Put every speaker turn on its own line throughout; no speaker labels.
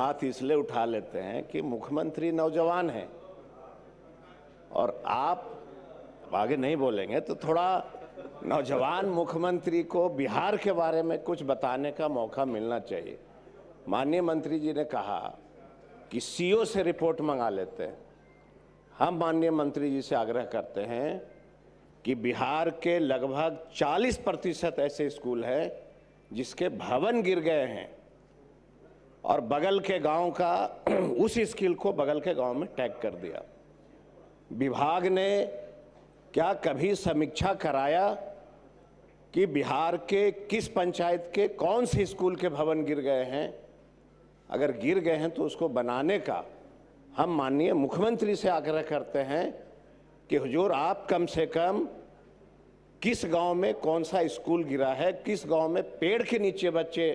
हाथ इसलिए उठा लेते हैं कि मुख्यमंत्री नौजवान हैं और आप आगे नहीं बोलेंगे तो थोड़ा नौजवान मुख्यमंत्री को बिहार के बारे में कुछ बताने का मौका मिलना चाहिए। माननीय मंत्री जी ने कहा कि सीओ से रिपोर्ट मंगा लेते हैं। हम माननीय मंत्री जी से आग्रह करते हैं कि बिहार के लगभग 40% ऐसे स्कूल हैं जिसके भवन गिर गए हैं और बगल के गांव का उस स्कूल को बगल के गांव में टैग कर दिया। विभाग ने क्या कभी समीक्षा कराया कि बिहार के किस पंचायत के कौन से स्कूल के भवन गिर गए हैं? अगर गिर गए हैं तो उसको बनाने का हम माननीय मुख्यमंत्री से आग्रह करते हैं कि हुजूर आप कम से कम किस गांव में कौन सा स्कूल गिरा है, किस गांव में पेड़ के नीचे बच्चे,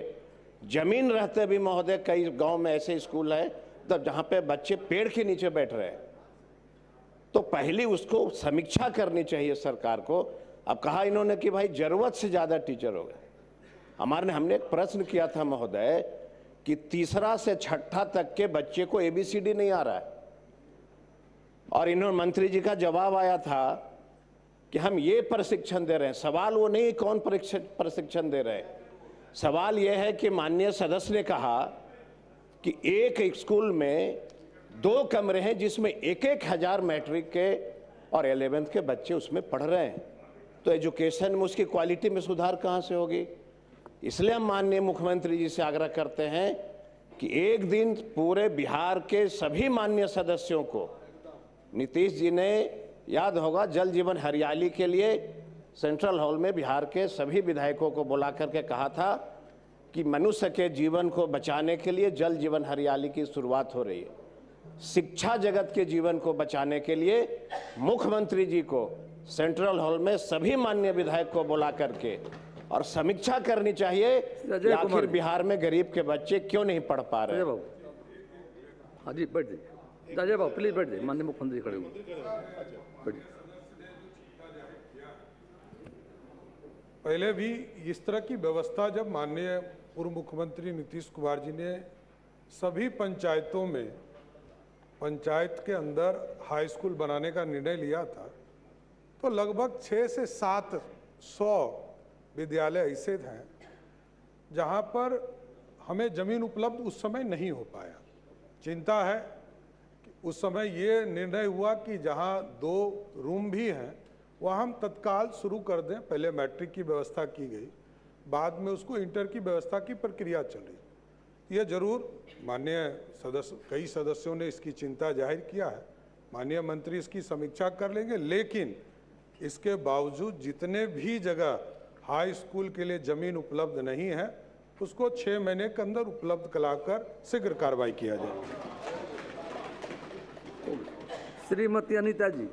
जमीन रहते भी महोदय कई गांव में ऐसे स्कूल है तब जहां पे बच्चे पेड़ के नीचे बैठ रहे हैं, तो पहले उसको समीक्षा करनी चाहिए सरकार को। अब कहा इन्होंने कि भाई जरूरत से ज्यादा टीचर हो गए। हमने एक प्रश्न किया था महोदय कि तीसरा से छठा तक के बच्चे को ABCD नहीं आ रहा है और इन्होंने मंत्री जी का जवाब आया था कि हम ये प्रशिक्षण दे रहे हैं। सवाल वो नहीं कौन प्रशिक्षण दे रहे हैं, सवाल यह है कि माननीय सदस्य ने कहा कि एक स्कूल में 2 कमरे हैं जिसमें 1,000 मैट्रिक के और 11th के बच्चे उसमें पढ़ रहे हैं, तो एजुकेशन में उसकी क्वालिटी में सुधार कहां से होगी? इसलिए हम माननीय मुख्यमंत्री जी से आग्रह करते हैं कि एक दिन पूरे बिहार के सभी माननीय सदस्यों को, नीतीश जी ने याद होगा जल जीवन हरियाली के लिए सेंट्रल हॉल में बिहार के सभी विधायकों को बुला करके कहा था कि मनुष्य के जीवन को बचाने के लिए जल जीवन हरियाली की शुरुआत हो रही है। शिक्षा जगत के जीवन को बचाने के लिए मुख्यमंत्री जी को सेंट्रल हॉल में सभी माननीय विधायक को बुला करके और समीक्षा करनी चाहिए कि आखिर बिहार में गरीब के बच्चे क्यों नहीं पढ़ पा रहे।
हाँ जी, बैठ जाइए अजय बाबू, प्लीज बैठ जाइए। माननीय मुख्यमंत्री खड़े हुए।
पहले भी इस तरह की व्यवस्था जब माननीय पूर्व मुख्यमंत्री नीतीश कुमार जी ने सभी पंचायतों में पंचायत के अंदर हाई स्कूल बनाने का निर्णय लिया था, तो लगभग 6 से 700 विद्यालय ऐसे हैं जहां पर हमें जमीन उपलब्ध उस समय नहीं हो पाया। चिंता है कि उस समय ये निर्णय हुआ कि जहां 2 रूम भी हैं वहाँ हम तत्काल शुरू कर दें। पहले मैट्रिक की व्यवस्था की गई, बाद में उसको इंटर की व्यवस्था की प्रक्रिया चल रही। यह जरूर माननीय कई सदस्यों ने इसकी चिंता जाहिर किया है, माननीय मंत्री इसकी समीक्षा कर लेंगे, लेकिन इसके बावजूद जितने भी जगह हाई स्कूल के लिए जमीन उपलब्ध नहीं है उसको 6 महीने के अंदर उपलब्ध कराकर शीघ्र कार्रवाई किया जाए।
श्रीमती अनीता जी।